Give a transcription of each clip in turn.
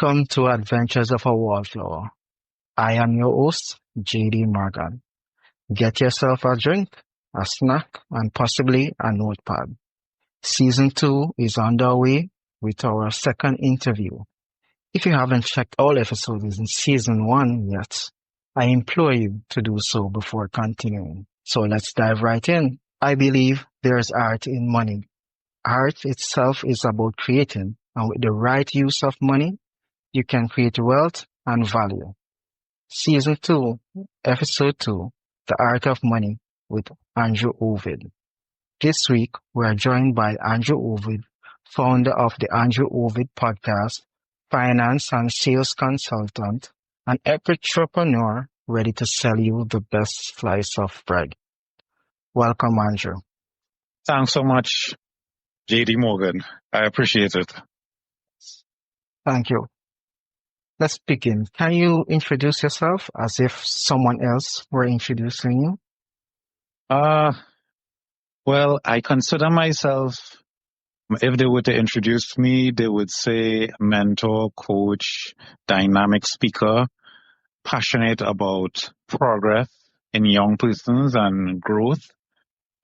Welcome to Adventures of a Wallflower. I am your host, JD Morgan. Get yourself a drink, a snack, and possibly a notepad. Season 2 is underway with our second interview. If you haven't checked all episodes in Season 1 yet, I implore you to do so before continuing. So let's dive right in. I believe there's art in money. Art itself is about creating, and with the right use of money, you can create wealth and value. Season 2, Episode 2, The Art of Money with Andrew Ovid. This week, we are joined by Andrew Ovid, founder of the Andrew Ovid podcast, finance and sales consultant, an entrepreneur ready to sell you the best slice of bread. Welcome, Andrew. Thanks so much, JD Morgan. I appreciate it. Thank you. Let's begin. Can you introduce yourself as if someone else were introducing you? Well, I consider myself, if they were to introduce me, they would say mentor, coach, dynamic speaker, passionate about progress in young persons and growth.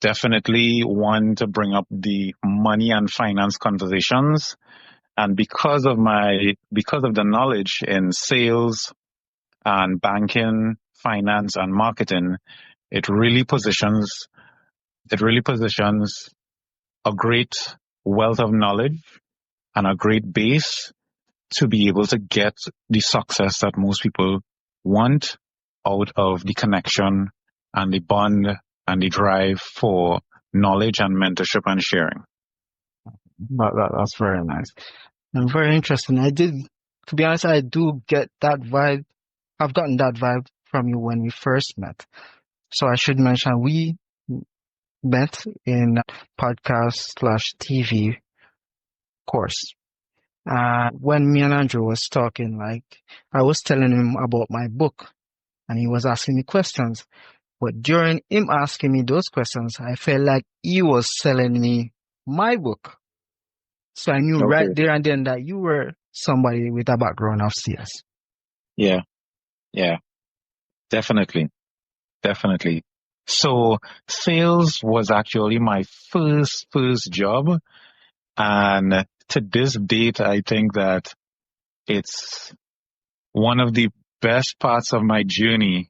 Definitely want to bring up the money and finance conversations. And because of the knowledge in sales and banking, finance and marketing, it really positions a great wealth of knowledge and a great base to be able to get the success that most people want out of the connection and the bond and the drive for knowledge and mentorship and sharing. That's very nice. And very interesting. To be honest, I do get that vibe. I've gotten that vibe from you when we first met. So I should mention we met in podcast/TV course. When me and Andrew was talking, I was telling him about my book and he was asking me questions. But during him asking me those questions, I felt like he was selling me my book. So I knew right there and then that you were somebody with a background of sales. Yeah, definitely. So sales was actually my first job. And to this date, I think that it's one of the best parts of my journey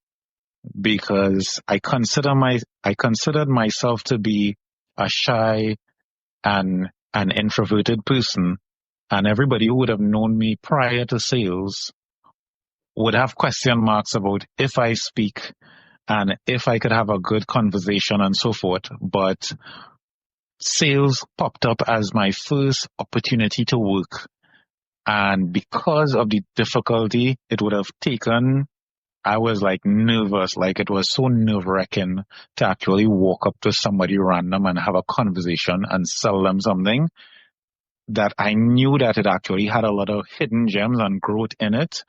because I considered myself to be a shy and an introverted person, and everybody who would have known me prior to sales would have question marks about if I speak and if I could have a good conversation and so forth. But sales popped up as my first opportunity to work. And because of the difficulty it would have taken, I was nervous, it was so nerve-wracking to actually walk up to somebody random and have a conversation and sell them something, that I knew that it actually had a lot of hidden gems and growth in it.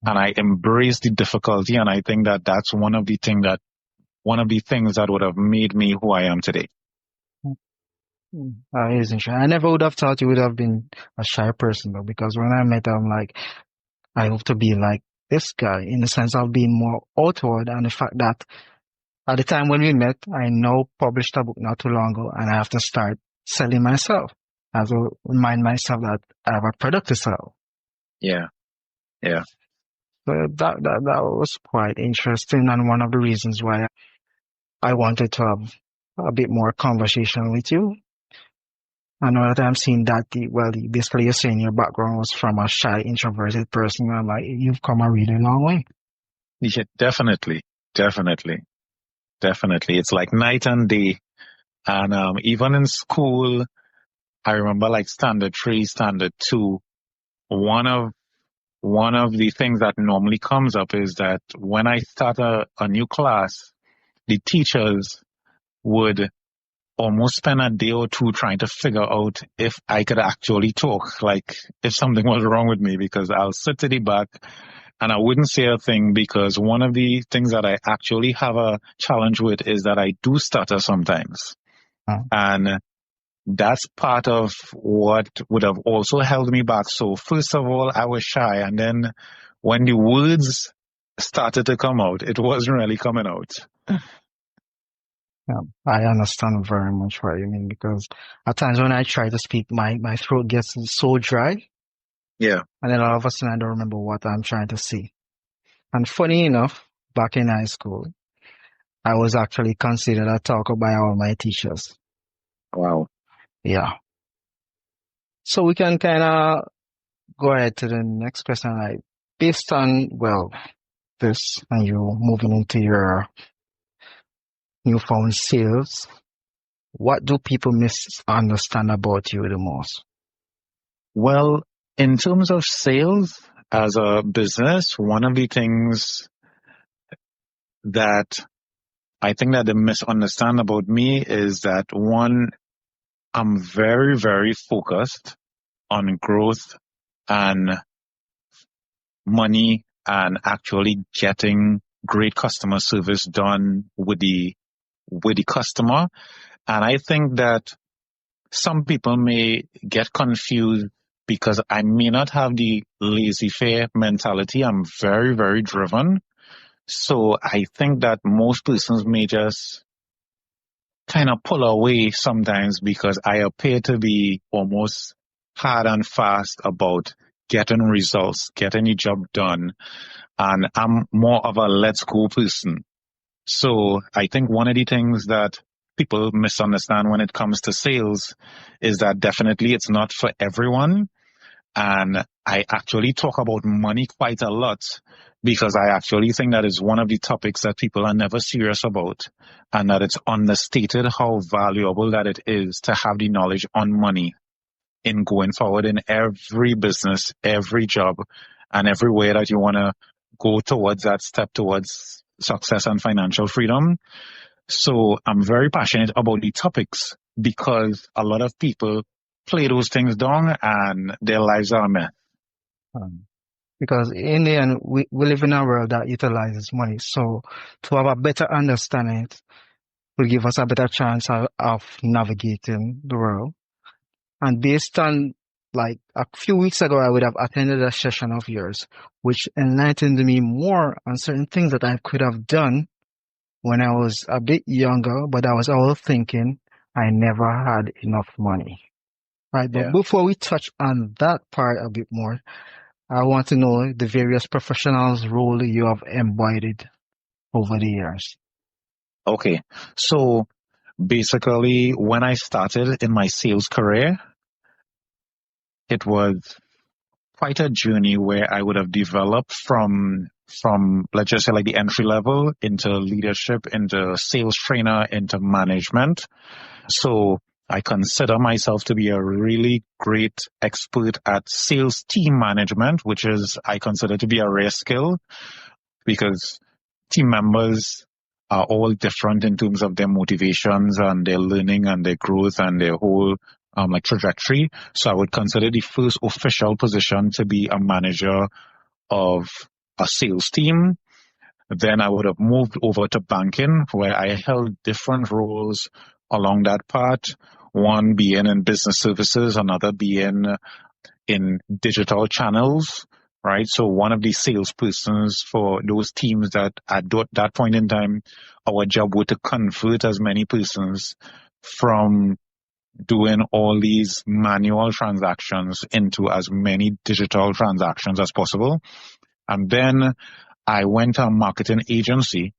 And I embraced the difficulty. And I think that that's one of the things that would have made me who I am today. That is interesting. I never would have thought you would have been a shy person though, because when I met him, I hope to be like this guy in the sense of being more outward, and the fact that at the time when we met, I now published a book not too long ago and I have to start selling myself. I have to remind myself that I have a product to sell. Yeah. So that was quite interesting, and one of the reasons why I wanted to have a bit more conversation with you. I know that I'm seeing that basically you're saying your background was from a shy, introverted person. I'm like, you've come a really long way. Yeah, definitely. It's like night and day. And even in school, I remember standard 3, standard 2, one of the things that normally comes up is that when I start a new class, the teachers would almost spend a day or two trying to figure out if I could actually talk, if something was wrong with me, because I'll sit to the back and I wouldn't say a thing, because one of the things that I actually have a challenge with is that I do stutter sometimes. And that's part of what would have also held me back. So first of all, I was shy. And then when the words started to come out, it wasn't really coming out. Yeah, I understand very much what you mean because at times when I try to speak, my throat gets so dry, Yeah. and then all of a sudden I don't remember what I'm trying to say. And funny enough, back in high school, I was actually considered a talker by all my teachers. Wow. Yeah. So we can kind of go ahead to the next question. Like, based on, well, this and you moving into your newfound sales, what do people misunderstand about you the most? Well, in terms of sales as a business, one of the things that I think that they misunderstand about me is that one, I'm very, very focused on growth and money and actually getting great customer service done with the customer. And I think that some people may get confused because I may not have the laissez-faire mentality. I'm very, very driven. So I think that most persons may just kind of pull away sometimes because I appear to be almost hard and fast about getting results, getting the job done. And I'm more of a let's go person. So I think one of the things that people misunderstand when it comes to sales is that definitely it's not for everyone. And I actually talk about money quite a lot because I actually think that is one of the topics that people are never serious about, and that it's understated how valuable that it is to have the knowledge on money in going forward in every business, every job, and everywhere that you want to go towards that step towards success and financial freedom. So I'm very passionate about the topics because a lot of people play those things down and their lives are a mess. Um, because in the end, we live in a world that utilizes money. So to have a better understanding, it will give us a better chance of navigating the world. And based on like a few weeks ago, I would have attended a session of yours, which enlightened me more on certain things that I could have done when I was a bit younger, but I was always thinking I never had enough money. Right. But Yeah. before we touch on that part a bit more, I want to know the various professionals' role you have embodied over the years. Okay. So basically, when I started in my sales career, it was quite a journey where I would have developed from let's just say like the entry level into leadership, into sales trainer, into management. So I consider myself to be a really great expert at sales team management, which is I consider to be a rare skill because team members are all different in terms of their motivations and their learning and their growth and their whole like trajectory. So I would consider the first official position to be a manager of a sales team. Then I would have moved over to banking where I held different roles along that path. One being in business services, another being in digital channels, right? So one of the salespersons for those teams that at that point in time, our job was to convert as many persons from doing all these manual transactions into as many digital transactions as possible. And then I went to a marketing agency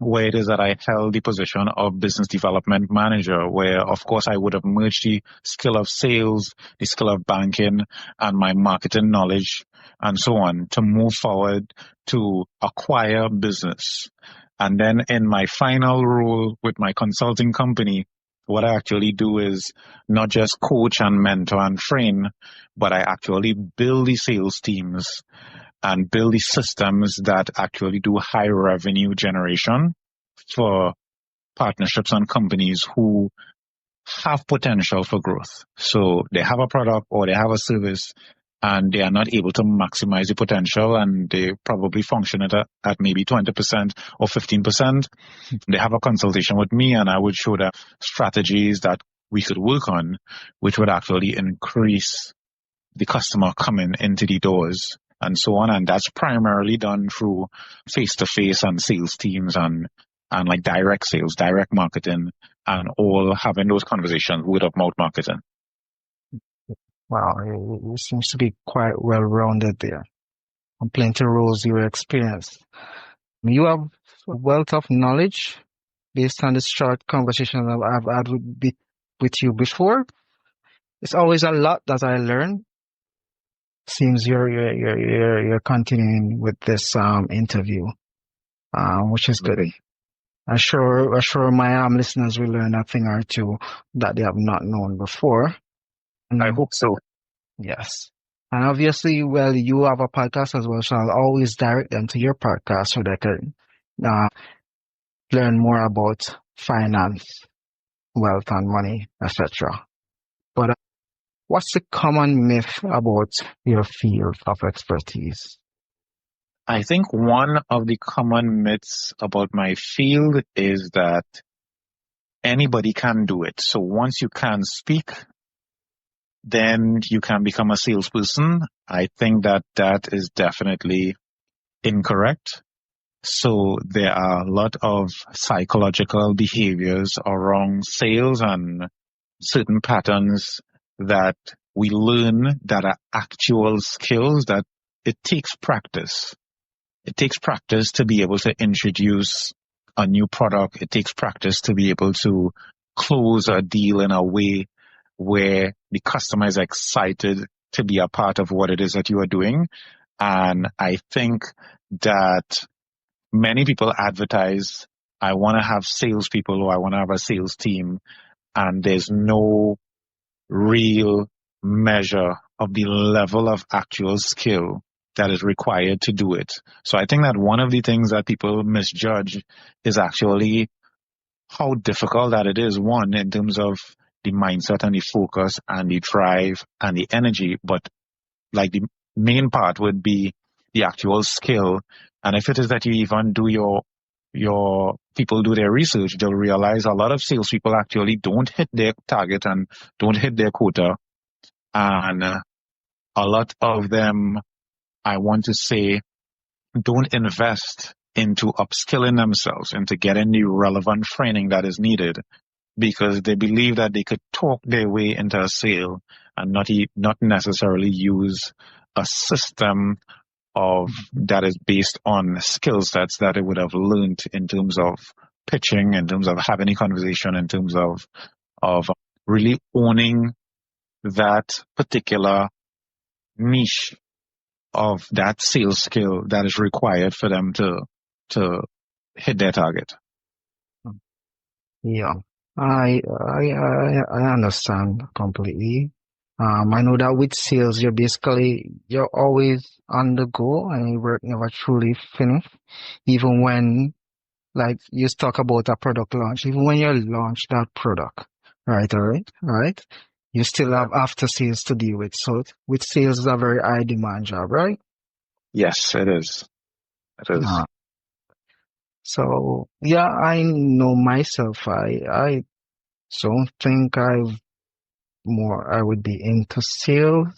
where it is that I held the position of business development manager, where of course I would have merged the skill of sales, the skill of banking, and my marketing knowledge and so on to move forward to acquire business. And then in my final role with my consulting company, what I actually do is not just coach and mentor and train, but I actually build the sales teams and build the systems that actually do high revenue generation for partnerships and companies who have potential for growth. So they have a product or they have a service and they are not able to maximize the potential and they probably function at maybe 20% or 15%. They have a consultation with me and I would show them strategies that we could work on, which would actually increase the customer coming into the doors and so on. And that's primarily done through face-to-face and sales teams and like direct sales, direct marketing, and all having those conversations, word of mouth marketing. Wow, it seems to be quite well rounded there. And plenty of roles you experienced. You have a wealth of knowledge based on this short conversation that I've had with you before. It's always a lot that I learn. Seems you're continuing with this interview, which is good. I'm sure my listeners will learn a thing or two that they have not known before. I hope so. Yes. And obviously, well, you have a podcast as well, so I'll always direct them to your podcast so they can learn more about finance, wealth and money, etc. But what's the common myth about your field of expertise? I think one of the common myths about my field is that anybody can do it. So once you can speak, then you can become a salesperson. I think that is definitely incorrect. So there are a lot of psychological behaviors around sales and certain patterns that we learn that are actual skills that it takes practice. It takes practice to be able to introduce a new product. It takes practice to be able to close a deal in a way where the customer is excited to be a part of what it is that you are doing. And I think that many people advertise, I want to have salespeople or I want to have a sales team, and there's no real measure of the level of actual skill that is required to do it. So I think that one of the things that people misjudge is actually how difficult that it is, one, in terms of the mindset and the focus and the drive and the energy, but like the main part would be the actual skill. And if it is that you even do your people do their research, they'll realize a lot of salespeople actually don't hit their target and don't hit their quota. And a lot of them, I want to say, don't invest into upskilling themselves, into getting the relevant training that is needed, because they believe that they could talk their way into a sale and not necessarily use a system of that is based on skill sets that they would have learned in terms of pitching, in terms of having a conversation, in terms of really owning that particular niche of that sales skill that is required for them to hit their target. Yeah, I understand completely. I know that with sales, you're always on the go and your work never truly finished. Even when, like, you talk about a product launch, even when you launch that product, right, all right, you still have after sales to deal with. So with sales, it's a very high demand job, right? Yes, it is. It is. So yeah, I know myself. I don't think I would be into sales.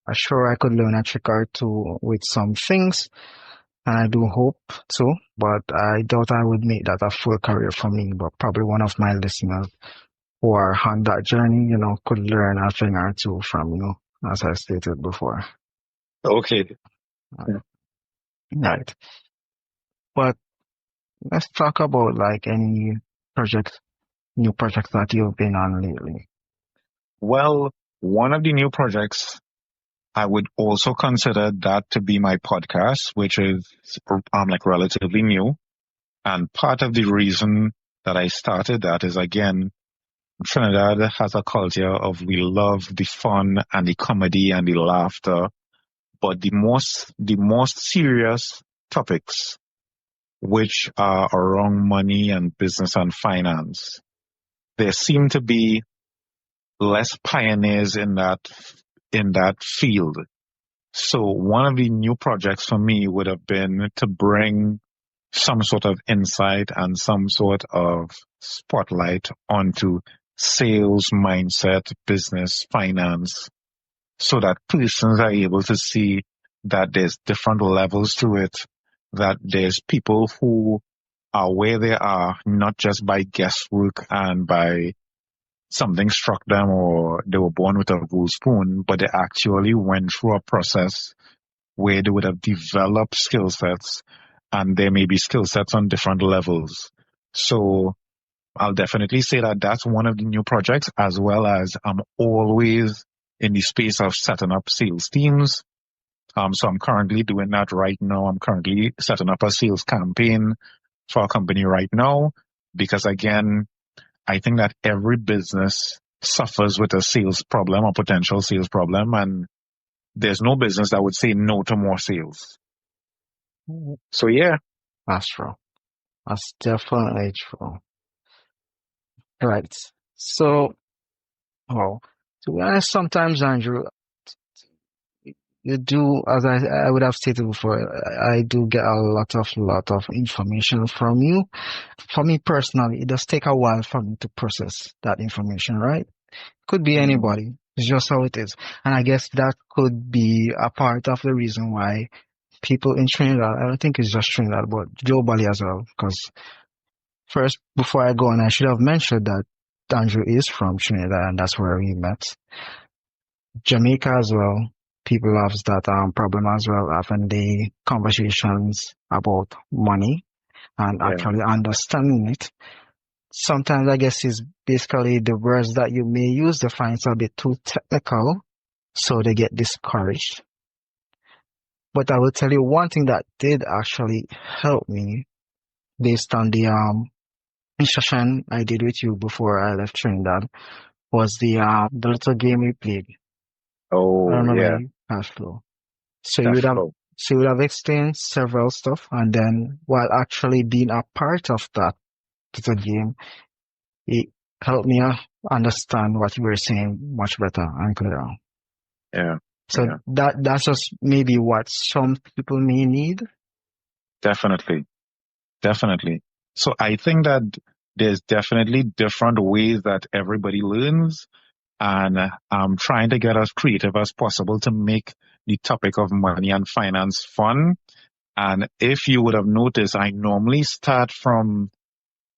I'm sure I could learn a trick or two with some things, and I do hope to, but I doubt I would make that a full career for me. But probably one of my listeners who are on that journey, could learn a thing or two from you, as I stated before. Okay. Right. But let's talk about like any new projects that you've been on lately. Well, one of the new projects, I would also consider that to be my podcast, which is like relatively new. And part of the reason that I started that is, again, Trinidad has a culture of we love the fun and the comedy and the laughter, but the most serious topics, which are around money and business and finance, there seem to be less pioneers in that field. So one of the new projects for me would have been to bring some sort of insight and some sort of spotlight onto sales, mindset, business, finance, so that persons are able to see that there's different levels to it, that there's people who are where they are, not just by guesswork and by something struck them or they were born with a gold spoon, but they actually went through a process where they would have developed skill sets, and there may be skill sets on different levels. So I'll definitely say that that's one of the new projects, as well as I'm always in the space of setting up sales teams. So I'm currently doing that right now. I'm currently setting up a sales campaign for a company right now, because again, I think that every business suffers with a sales problem, a potential sales problem, and there's no business that would say no to more sales. So yeah. That's true. That's definitely true. Right. So, well, to be honest, sometimes, Andrew, you do, as I would have stated before, I do get a lot of information from you. For me personally, it does take a while for me to process that information, right? Could be Mhm. anybody. It's just how it is. And I guess that could be a part of the reason why people in Trinidad, I don't think it's just Trinidad, but globally as well. Because first, before I go on, I should have mentioned that Andrew is from Trinidad and that's where we met. Jamaica as well. People have that problem as well, having the conversations about money and Yeah, actually understanding it. Sometimes I guess it's basically the words that you may use they find it's a bit too technical, so they get discouraged. But I will tell you one thing that did actually help me based on the session I did with you before I left Trinidad was the little game we played. I oh remember yeah, you cash flow. So you cash would have flow. so you would have explained several stuff and then while actually being a part of that little game, it helped me understand what you were saying much better and clearer. Yeah, So yeah, that's just maybe what some people may need. definitely, definitely. So I think that there's definitely different ways that everybody learns, and I'm trying to get as creative as possible to make the topic of money and finance fun. And if you would have noticed, I normally start from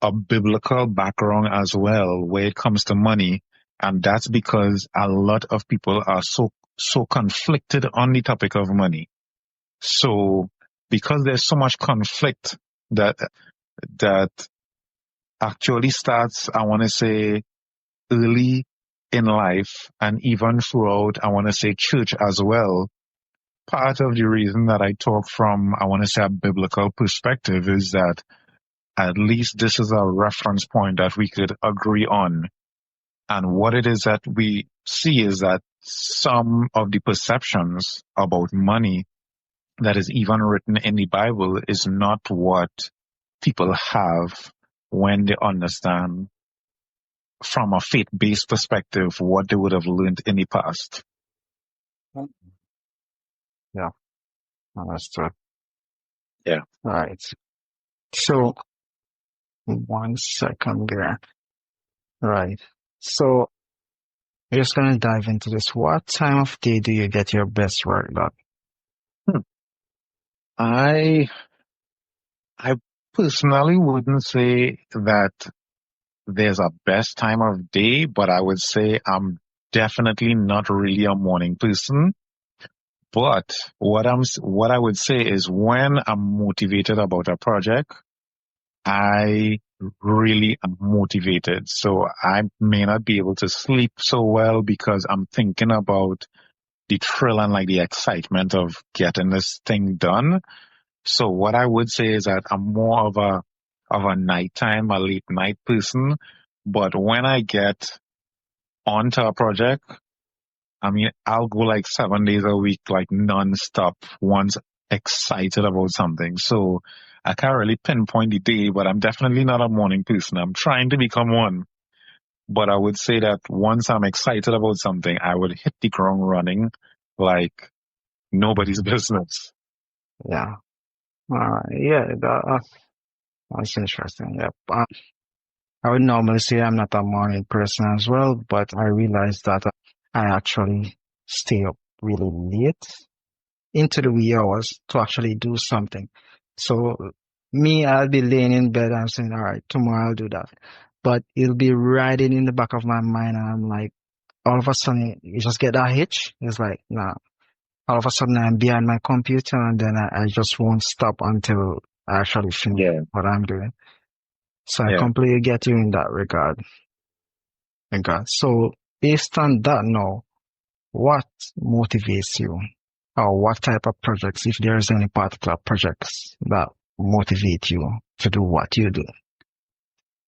a biblical background as well when it comes to money. And that's because a lot of people are so conflicted on the topic of money. So because there's so much conflict that that actually starts, I want to say, early in life and even throughout, I want to say, church as well. Part of the reason that I talk from, I want to say, a biblical perspective is that at least this is a reference point that we could agree on. And what it is that we see is that some of the perceptions about money that is even written in the Bible is not what people have when they understand from a faith-based perspective what they would have learned in the past. Yeah, understood. Yeah. Right. So 1 second there. Right. So we're just gonna dive into this. What time of day do you get your best work done? Hmm. I I personally wouldn't say that there's a best time of day, but I would say I'm definitely not really a morning person. But what I would say is when I'm motivated about a project, I really am motivated. So I may not be able to sleep so well because I'm thinking about the thrill and like the excitement of getting this thing done. So what I would say is that I'm more of a nighttime, a late night person. But when I get onto a project, I mean, I'll go like 7 days a week, like nonstop, once excited about something. So I can't really pinpoint the day, but I'm definitely not a morning person. I'm trying to become one. But I would say that once I'm excited about something, I would hit the ground running like nobody's business. Yeah. Yeah, that's interesting. Yep. I would normally say I'm not a morning person as well, but I realized that I actually stay up really late into the wee hours to actually do something. So me, I'll be laying in bed and saying, all right, tomorrow I'll do that. But it'll be riding in the back of my mind and I'm like, all of a sudden you just get that hitch. It's like, nah, all of a sudden I'm behind my computer and then I just won't stop until I actually finish Yeah, what I'm doing. So I yeah. completely get you in that regard. So based on that now, what motivates you? Or what type of projects, if there's any particular projects that motivate you to do what you do?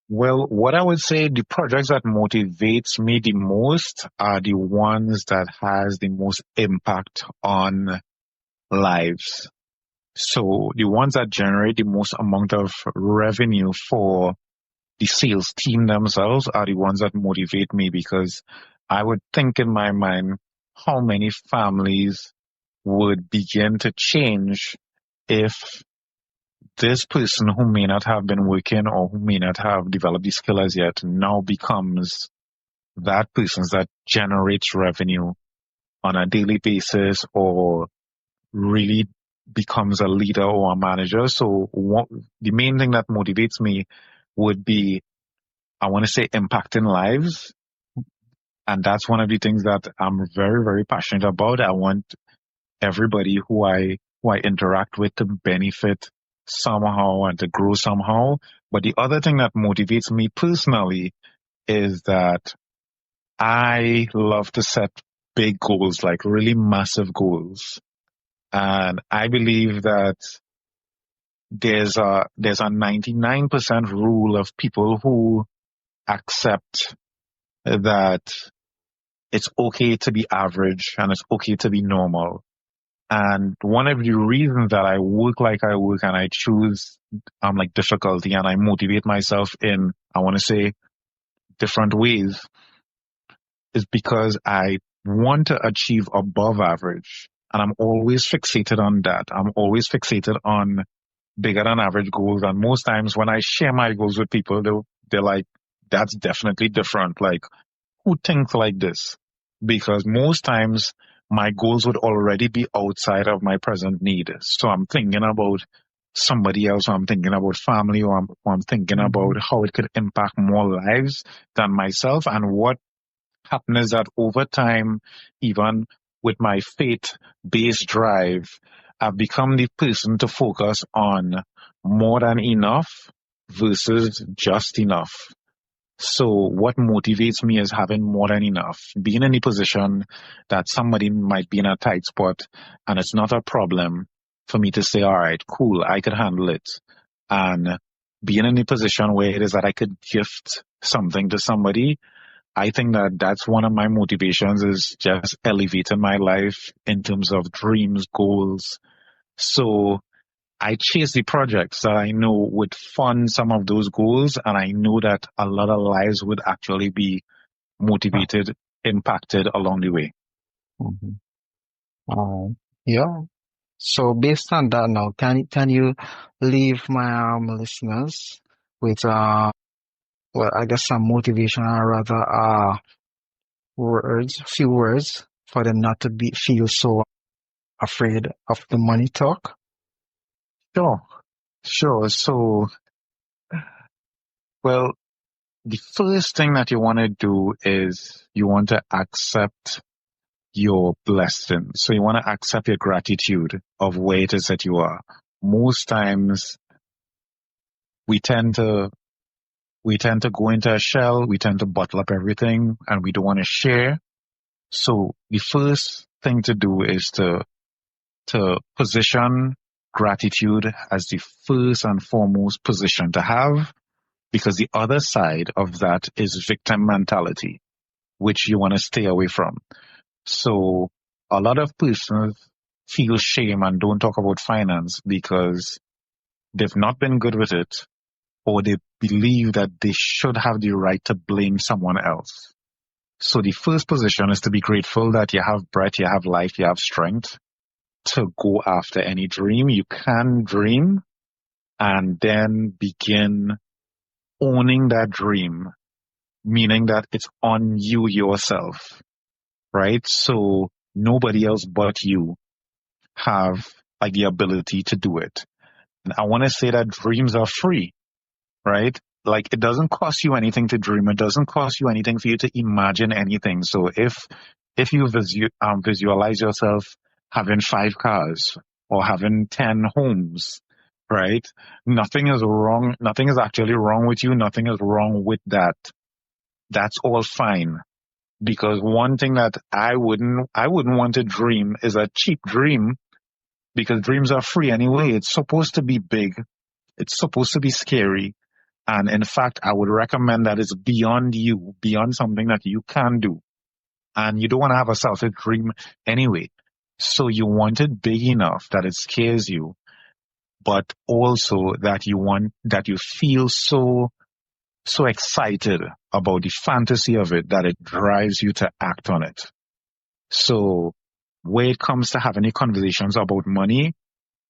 Well, what I would say, the projects that motivates me the most are the ones that has the most impact on lives. So the ones that generate the most amount of revenue for the sales team themselves are the ones that motivate me, because I would think in my mind how many families would begin to change if this person who may not have been working or who may not have developed the skill as yet now becomes that person that generates revenue on a daily basis, or really becomes a leader or a manager. So the main thing that motivates me would be, I want to say, impacting lives. And that's one of the things that I'm very, very passionate about. I want everybody who I interact with to benefit somehow and to grow somehow. But the other thing that motivates me personally is that I love to set big goals, like really massive goals. And I believe that there's a 99% rule of people who accept that it's okay to be average and it's okay to be normal. And one of the reasons that I work like I work and I choose like difficulty and I motivate myself in, I want to say, different ways, is because I want to achieve above average. And I'm always fixated on that. I'm always fixated on bigger than average goals. And most times when I share my goals with people, they're like, that's definitely different. Like, who thinks like this? Because most times my goals would already be outside of my present need. So I'm thinking about somebody else, or I'm thinking about family, or I'm thinking about Hmm. how it could impact more lives than myself. And what happened is that over time, even with my faith-based drive, I've become the person to focus on more than enough versus just enough. So what motivates me is having more than enough, being in a position that somebody might be in a tight spot and it's not a problem for me to say, all right, cool, I could handle it. And being in a position where it is that I could gift something to somebody, I think that that's one of my motivations, is just elevating my life in terms of dreams, goals. So I chase the projects that I know would fund some of those goals, and I know that a lot of lives would actually be motivated, impacted along the way. Hmm. Yeah. So based on that now, can you leave my listeners with well, I guess some motivation or rather few words for them not to be feel so afraid of the money talk? Sure, sure. So, well, the first thing that you want to do is you want to accept your blessing. So you want to accept your gratitude of where it is that you are. Most times we tend to go into a shell, we tend to bottle up everything and we don't want to share. So the first thing to do is to position gratitude as the first and foremost position to have, because the other side of that is victim mentality, which you want to stay away from. So a lot of persons feel shame and don't talk about finance because they've not been good with it, or they believe that they should have the right to blame someone else. So the first position is to be grateful that you have breath, you have life, you have strength to go after any dream. You can dream and then begin owning that dream, meaning that it's on you yourself, right? So nobody else but you have like the ability to do it. And I want to say that dreams are free, right? Like it doesn't cost you anything to dream. It doesn't cost you anything for you to imagine anything. So if you visualize yourself having 5 cars or having 10 homes, right? Nothing is wrong. Nothing is actually wrong with you. Nothing is wrong with that. That's all fine. Because one thing that I wouldn't want to dream is a cheap dream, because dreams are free anyway. It's supposed to be big. It's supposed to be scary. And in fact, I would recommend that it's beyond you, beyond something that you can do. And you don't want to have a selfish dream anyway. So you want it big enough that it scares you, but also that you feel so excited about the fantasy of it that it drives you to act on it. So when it comes to having any conversations about money,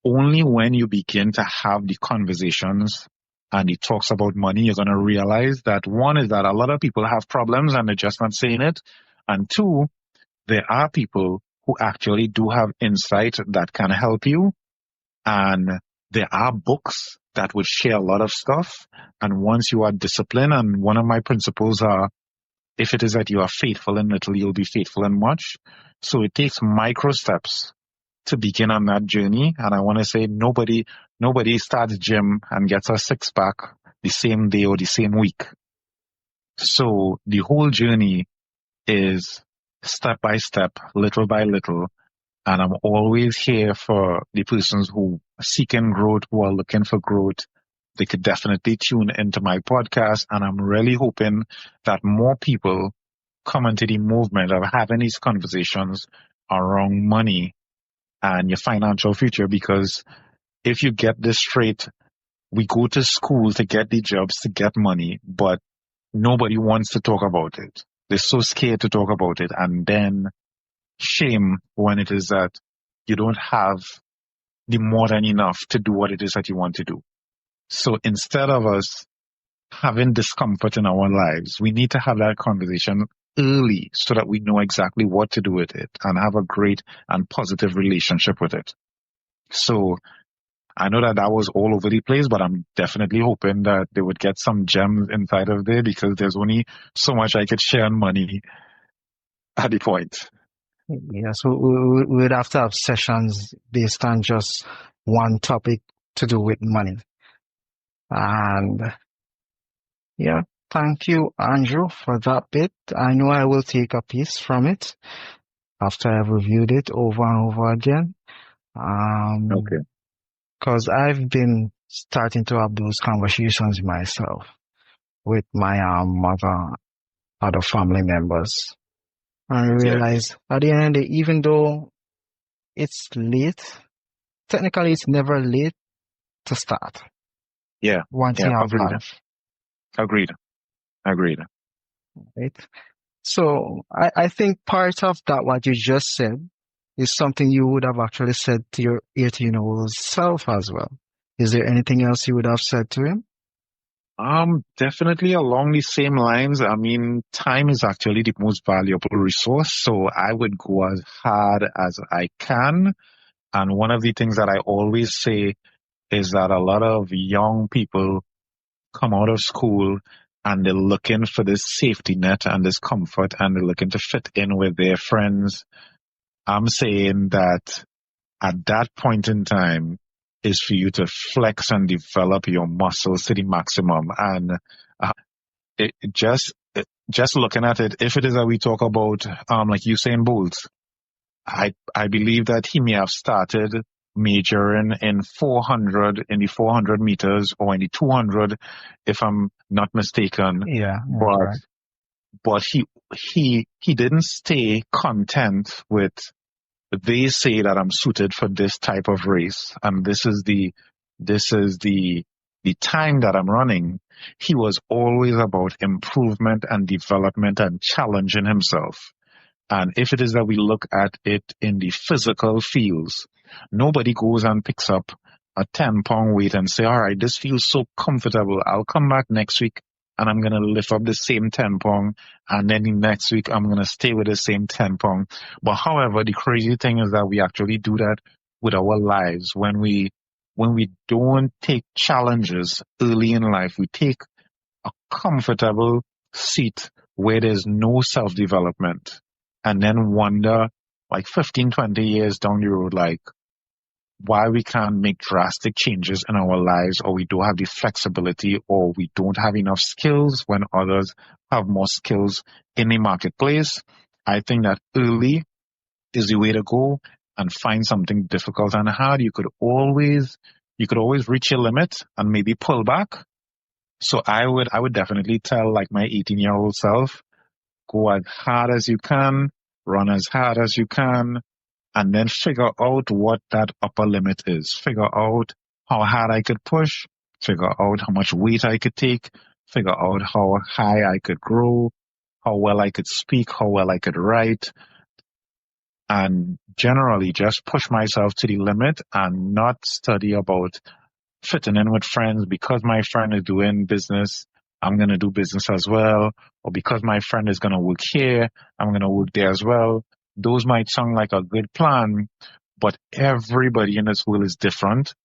only when you begin to have the conversations and it talks about money, you're going to realize that one is that a lot of people have problems and they're just not saying it. And two, there are people who actually do have insight that can help you. And there are books that would share a lot of stuff. And once you are disciplined, and one of my principles are, if it is that you are faithful in little, you'll be faithful in much. So it takes micro steps to begin on that journey. And I want to say nobody starts gym and gets a 6-pack the same day or the same week. So the whole journey is step by step, little by little. And I'm always here for the persons who are seeking growth, who are looking for growth. They could definitely tune into my podcast. And I'm really hoping that more people come into the movement of having these conversations around money and your financial future. Because if you get this straight, we go to school to get the jobs, to get money, but nobody wants to talk about it. They're so scared to talk about it. And then shame when it is that you don't have the more than enough to do what it is that you want to do. So instead of us having discomfort in our lives, we need to have that conversation early so that we know exactly what to do with it and have a great and positive relationship with it. So I know that was all over the place, but I'm definitely hoping that they would get some gems inside of there, because there's only so much I could share on money at the point. Yeah, so we would have to have sessions based on just one topic to do with money. And yeah, thank you, Andrew, for that bit. I know I will take a piece from it after I've reviewed it over and over again. Okay. Because I've been starting to have those conversations myself with my mother, other family members. And I realize at the end of the day, even though it's late, technically it's never late to start. Yeah. Once you have life. Agreed. Right? So I think part of that, what you just said, is something you would have actually said to your 18-year-old self as well. Is there anything else you would have said to him? Definitely along the same lines. I mean, time is actually the most valuable resource. So I would go as hard as I can. And one of the things that I always say is that a lot of young people come out of school and they're looking for this safety net and this comfort, and they're looking to fit in with their friends. I'm saying that at that point in time is for you to flex and develop your muscles to the maximum. And just looking at it, if it is that we talk about like Usain Bolt, I believe that he may have started majoring in the 400 meters or in the 200, if I'm not mistaken. Yeah. But he didn't stay content with, they say that I'm suited for this type of race and this is the time that I'm running. He was always about improvement and development and challenging himself. And if it is that we look at it in the physical fields, nobody goes and picks up a 10-pound weight and say, all right, this feels so comfortable. I'll come back next week and I'm going to lift up the same 10 pound. And then the next week, I'm going to stay with the same 10 pound. But however, the crazy thing is that we actually do that with our lives. When we don't take challenges early in life, we take a comfortable seat where there's no self-development and then wonder like 15, 20 years down the road, like why we can't make drastic changes in our lives, or we don't have the flexibility, or we don't have enough skills when others have more skills in the marketplace. I think that early is the way to go and find something difficult and hard. You could always reach your limit and maybe pull back. So I would definitely tell like my 18-year-old self, go as hard as you can, run as hard as you can, and then figure out what that upper limit is. Figure out how hard I could push, figure out how much weight I could take, figure out how high I could grow, how well I could speak, how well I could write, and generally just push myself to the limit and not study about fitting in with friends. Because my friend is doing business, I'm going to do business as well. Or because my friend is going to work here, I'm going to work there as well. Those might sound like a good plan, but everybody in this world is different.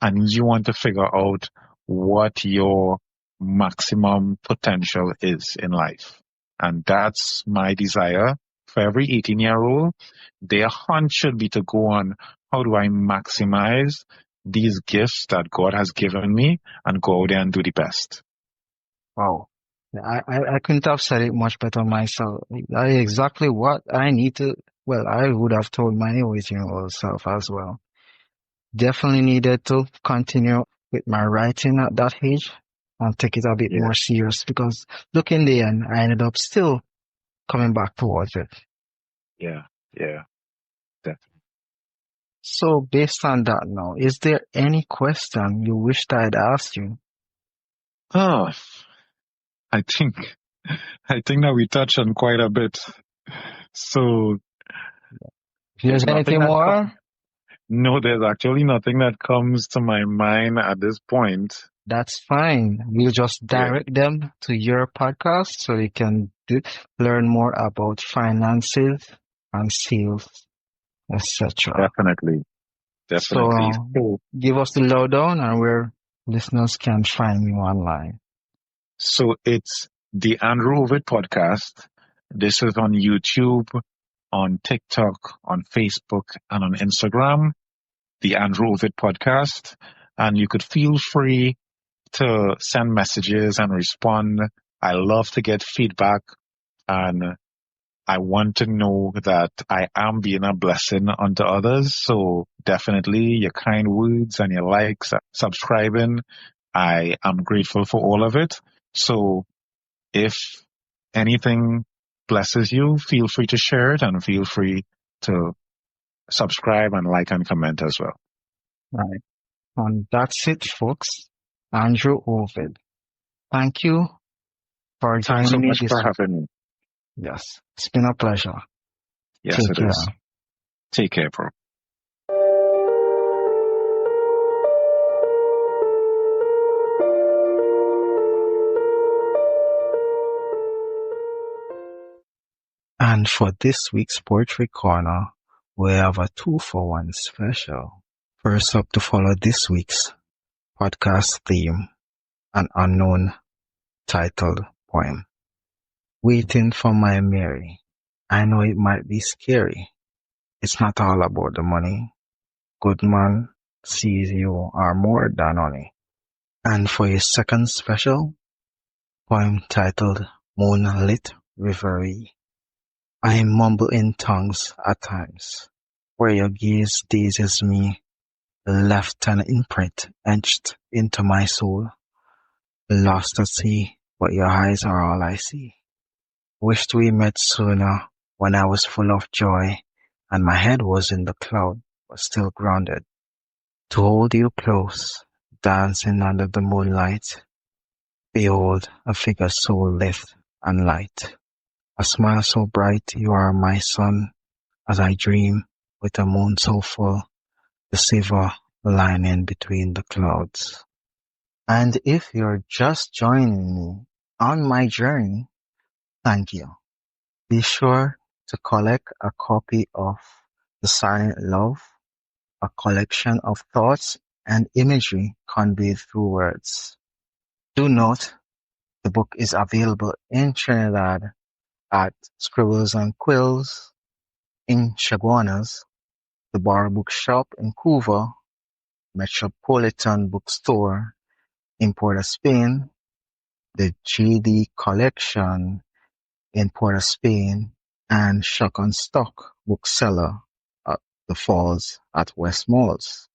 And you want to figure out what your maximum potential is in life. And that's my desire for every 18-year-old. Their hunt should be to go on, how do I maximize these gifts that God has given me and go out there and do the best. Wow. I couldn't have said it much better myself. That is exactly what I need to, well, I would have told my 18-year-old self as well. Definitely needed to continue with my writing at that age and take it a bit more serious, because look, in the end, I ended up still coming back towards it. Yeah, definitely. So based on that now, is there any question you wished I'd asked you? Oh, I think that we touched on quite a bit. So If there's anything more? No, there's actually nothing that comes to my mind at this point. That's fine. We'll just direct them to your podcast so they can learn more about finances and sales, etc. Definitely. So give us the lowdown and where listeners can find you online. So it's the Andrew Ovid podcast. This is on YouTube, on TikTok, on Facebook, and on Instagram. The Andrew Ovid podcast. And you could feel free to send messages and respond. I love to get feedback, and I want to know that I am being a blessing unto others. So definitely your kind words and your likes, subscribing, I am grateful for all of it. So if anything blesses you, feel free to share it and feel free to subscribe and like and comment as well. Right. And that's it, folks. Andrew Ovid. Thank you for joining me. Thanks so much for having me. Yes, it's been a pleasure. Yes, it is. Take care, bro. And for this week's Poetry Corner, we have a 2-for-1 special. First up to follow this week's podcast theme, an unknown titled poem. Waiting for my Mary. I know it might be scary. It's not all about the money. Good man sees you are more than honey. And for your second special, poem titled Moonlit Reverie. I mumble in tongues at times, where your gaze dazes me, left an imprint etched into my soul. Lost at sea, but your eyes are all I see. Wished we met sooner, when I was full of joy, and my head was in the cloud, but still grounded. To hold you close, dancing under the moonlight. Behold, a figure so lithe and light. A smile so bright, you are my sun, as I dream, with a moon so full, the silver lining between the clouds. And if you're just joining me on my journey, thank you. Be sure to collect a copy of The Silent Love, a collection of thoughts and imagery conveyed through words. Do note, the book is available in Trinidad at Scribbles and Quills, in Chaguanas, the Bar Bookshop in Couva, Metropolitan Bookstore in Port of Spain, the JD Collection in Port of Spain, and Shock on Stock Bookseller at the Falls at West Malls.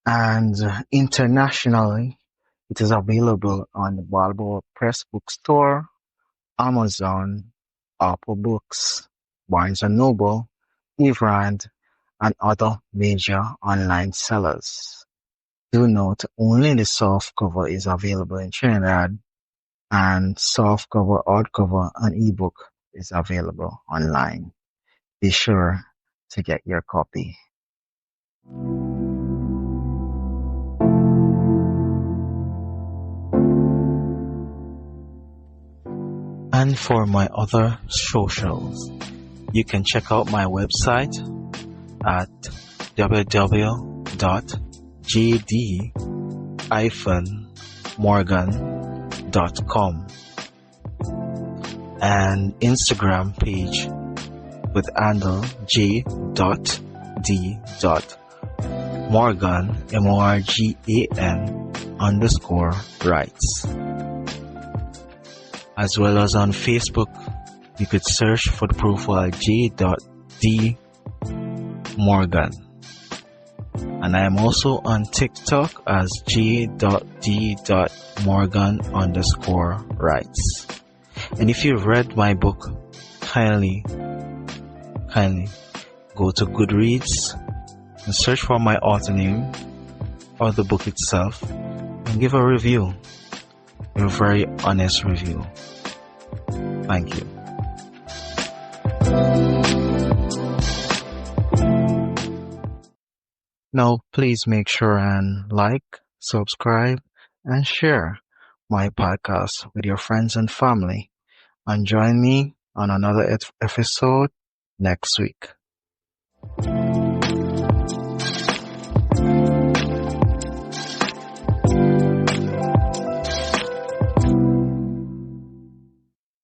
And internationally, it is available on the Balboa Press Bookstore, Amazon, Apple Books, Barnes& and Noble, eRand, and other major online sellers. Do note, only the softcover is available in Trinidad, and softcover, hardcover, and ebook is available online. Be sure to get your copy. And for my other socials, you can check out my website at www.jd-morgan.com and Instagram page with handle j.d.morgan, MORGAN_writes. As well as on Facebook, you could search for the profile j.d.morgan. And I am also on TikTok as j.d.morgan_writes. And if you've read my book, kindly go to Goodreads and search for my author name or the book itself and give a review, a very honest review. Thank you. Now, please make sure and like, subscribe, and share my podcast with your friends and family. And join me on another episode next week.